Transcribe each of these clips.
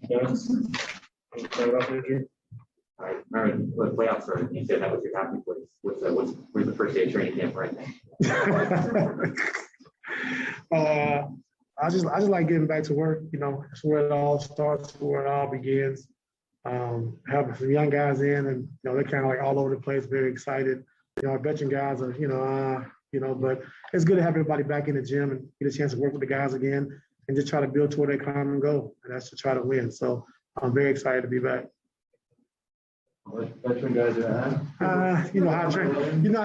Yes. All right, what playoffs are, you said that was your happy place. Where's the first day of training camp right now? I just like getting back to work. You know, that's where it all starts, where it all begins. Having some young guys in, and they're kind of like all over the place, very excited. Our veteran guys are, but it's good to have everybody back in the gym and get a chance to work with the guys again and just try to build toward their common goal, and that's to try to win. So I'm very excited to be back. Veteran guys are you know how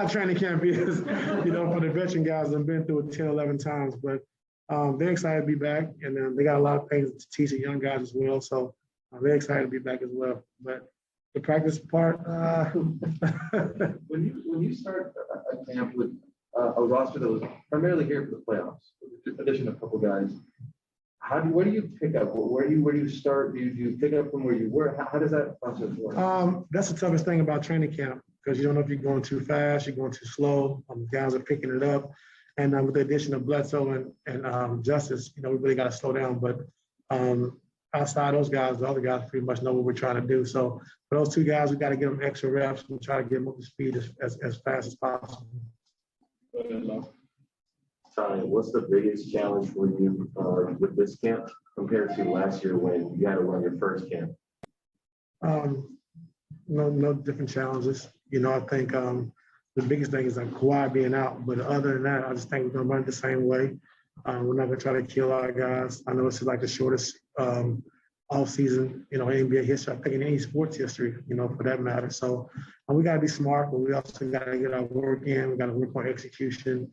training camp is, for the veteran guys that have been through it 10, 11 times, but they're excited to be back, and they got a lot of things to teach the young guys as well. So I'm very excited to be back as well. But the practice part. When you start a camp with a roster that was primarily here for the playoffs, with the addition of a couple guys, where do you pick up? Where do you start? Do you pick up from where you were? How does that process work? That's the toughest thing about training camp, because you don't know if you're going too fast, you're going too slow. Guys are picking it up. And with the addition of Bledsoe and Justice, we really got to slow down. But outside those guys, the other guys pretty much know what we're trying to do. So for those two guys, we got to give them extra reps and try to get them up to speed as fast as possible. Ty, what's the biggest challenge for you with this camp compared to last year when you had to run your first camp? No different challenges. I think the biggest thing is Kawhi being out. But other than that, I just think we're going to run it the same way. We're not going to try to kill our guys. I know it's like the shortest offseason, in NBA history, I think in any sports history, for that matter. So we got to be smart, but we also got to get our work in. We got to work on execution.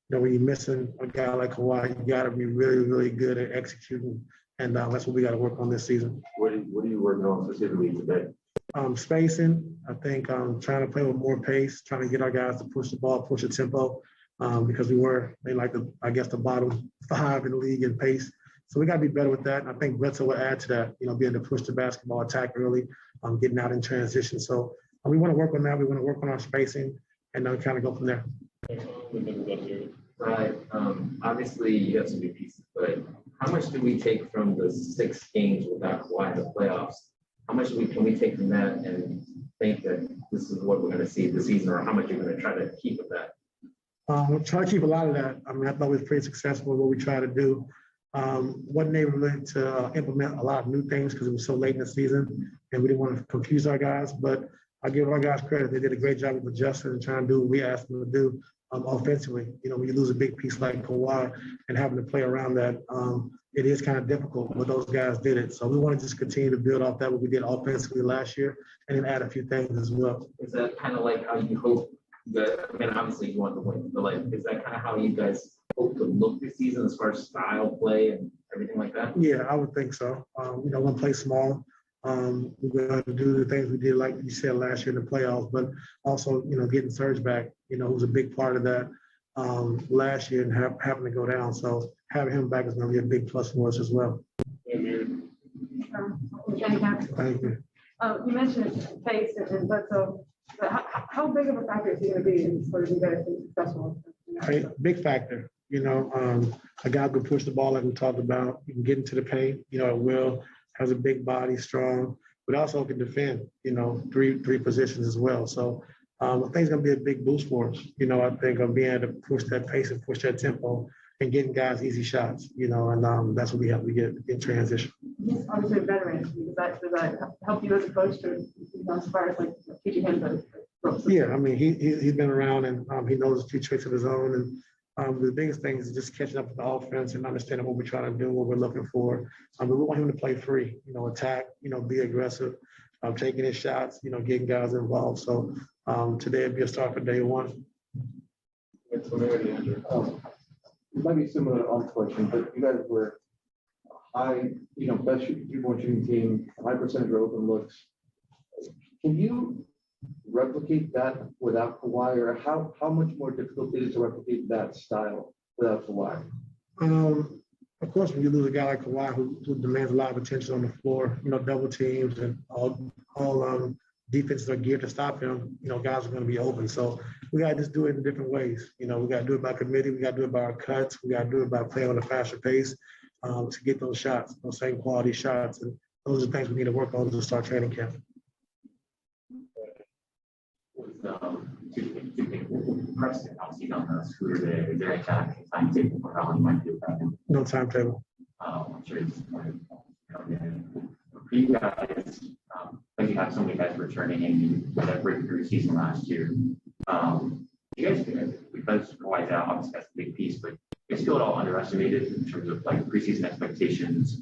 When you're missing a guy like Kawhi, you got to be really, really good at executing. And that's what we got to work on this season. What are you working on specifically today? Spacing. I think trying to play with more pace, trying to get our guys to push the ball, push the tempo, because the bottom 5 in the league in pace. So we got to be better with that. And I think Bledsoe will add to that, being able to push the basketball, attack early, getting out in transition. So we want to work on that. We want to work on our spacing and then kind of go from there. Right. Obviously, you have some new pieces, but how much do we take from the 6 games without Kawhi in the playoffs? How much can we take from that and think that this is what we're going to see this season, or how much you're going to try to keep of that? We'll try to keep a lot of that. I thought we were pretty successful with what we try to do. Wasn't able really to implement a lot of new things because it was so late in the season, and we didn't want to confuse our guys. But I give our guys credit; they did a great job of adjusting and trying to do what we asked them to do offensively. When you lose a big piece like Kawhi and having to play around that, it is kind of difficult. But those guys did it, so we want to just continue to build off that what we did offensively last year, and then add a few things as well. Is that kind of like how you hope that? Obviously you want to win, but is that kind of how you guys hope to look this season as far as style play and everything like that? Yeah, I would think so. We're going to play small. We're going to do the things we did, like you said, last year in the playoffs, but also, getting Serge back, who was a big part of that last year and having to go down. So having him back is going to be a big plus for us as well. Thank you. Thank you. You mentioned pace and Bledsoe, but how big of a factor is he going to be in sort of you guys being successful? Big factor. A guy who can push the ball like we talked about. He can get into the paint, at will, has a big body, strong, but also can defend, three positions as well. So I think it's going to be a big boost for us. I think of being able to push that pace and push that tempo and getting guys easy shots, and that's what we have to get in transition. He's obviously a veteran. Does that help you as a coach to, as far as teaching him the ropes? Yeah, he's been around and he knows a few tricks of his own. And the biggest thing is just catching up with the offense and understanding what we're trying to do, what we're looking for. But we want him to play free, attack, be aggressive, taking his shots, getting guys involved. So today it'd be a start for day one. It might be similar on question, but you guys were high, best three-point shooting team, high percentage of open looks. Can you replicate that without Kawhi, or how much more difficult it is to replicate that style without Kawhi? Of course, when you lose a guy like Kawhi who demands a lot of attention on the floor, double teams and all defenses are geared to stop him, guys are going to be open. So we got to just do it in different ways. We got to do it by committee. We got to do it by our cuts. We got to do it by playing on a faster pace. to get those shots, those same quality shots. And those are things we need to work on to start training camp. Two things. Preston, obviously, on the scooter there, is there a timetable for how long you might do that? No timetable. I'm sure it's disappointing. For you guys, like you have so many guys returning and you had that breakthrough season last year. You guys, because Kawhi's out, obviously that's a big piece, but it's still at all underestimated in terms of like preseason expectations.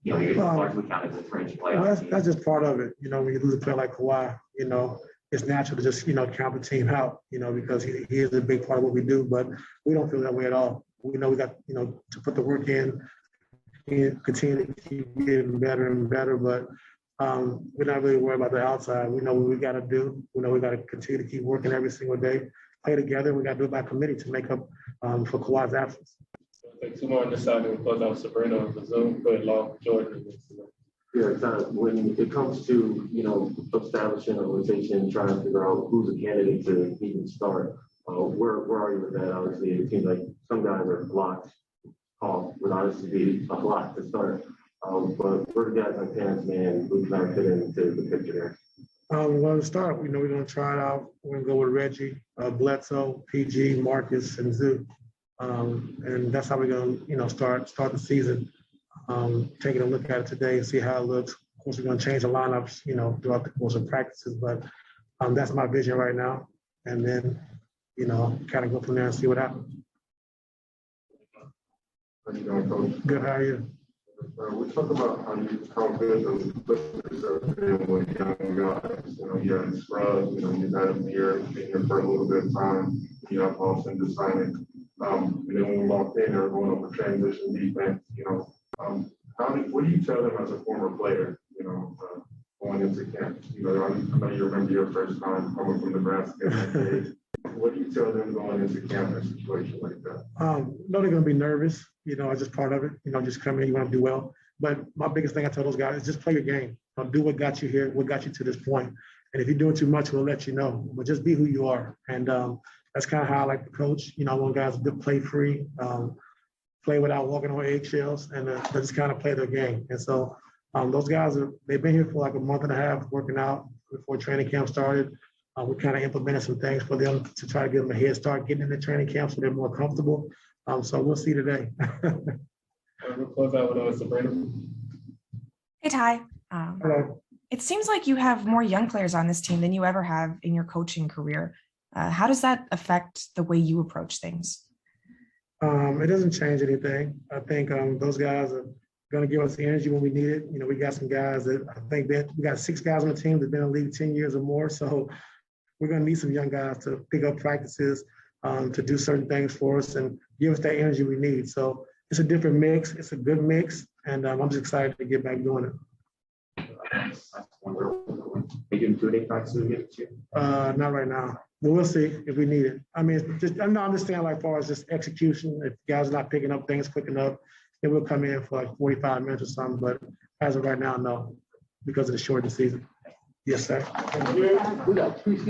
You know, you're largely counted as a fringe playoff. Well, that's just part of it. You know, when you lose a player like Kawhi, you know, it's natural to just, you know, count the team out, you know, because he is a big part of what we do, but we don't feel that way at all. We know we got, you know, to put the work in and continue to keep getting better and better, but we're not really worried about the outside. We know what we got to do. We know we got to continue to keep working every single day, play together. We got to do it by committee to make up for Kawhi's absence. Take two more on this side and close out Sabrina on the Zoom. Go ahead, Law, Jordan. Yeah, when it comes to, you know, establishing an organization, trying to figure out who's a candidate to even start, where are you with that? Obviously, it seems like some guys are blocked off, would honestly be a lot to start. But where the guys like Terrence Mann, who kind of fit into the picture there? We're going to start. We know we're going to try it out. We're going to go with Reggie, Bledsoe, PG, Marcus, and Zoo. And that's how we're going to, you know, start the season. Taking a look at it today and see how it looks. Of course, we're going to change the lineups, you know, throughout the course of practices, but that's my vision right now. And then, you know, kind of go from there and see what happens. How you doing, Coach? Good, how are you? We talk about how good the listeners have been with young guys. You know, you have Scruggs, you know, you had him here, been here for a little bit of time. You have Austin deciding. And then when we walked in, they were going over transition defense, you know. What do you tell them as a former player, you know, going into camp? You know, I know you remember your first time coming from Nebraska. What do you tell them going into camp in a situation like that? No, they're going to be nervous. You know, it's just part of it. You know, just come in, you want to do well. But my biggest thing I tell those guys is just play your game. You know, do what got you here, what got you to this point. And if you're doing too much, we'll let you know. But just be who you are. And that's kind of how I like to coach. You know, I want guys to play free, play without walking on eggshells, and just kind of play their game. And so those guys, they've been here for like a month and a half working out before training camp started. We kind of implemented some things for them to try to give them a head start getting into training camp so they're more comfortable. So we'll see today. We'll close out with Sabrina. Hey, Ty. Hello. It seems like you have more young players on this team than you ever have in your coaching career. How does that affect the way you approach things? It doesn't change anything. I think those guys are going to give us the energy when we need it. You know, we got some guys that I think that we got 6 guys on the team that've been in the league 10 years or more. So we're going to need some young guys to pick up practices, to do certain things for us and give us that energy we need. So it's a different mix. It's a good mix. And I'm just excited to get back doing it. Are you doing 2-day practices again too? Not right now, but we'll see if we need it. I mean, I'm not understanding like far as just execution. If guys are not picking up things quick enough, then we'll come in for like 45 minutes or something. But as of right now, no, because of the shortened season. Yes, sir. We got 3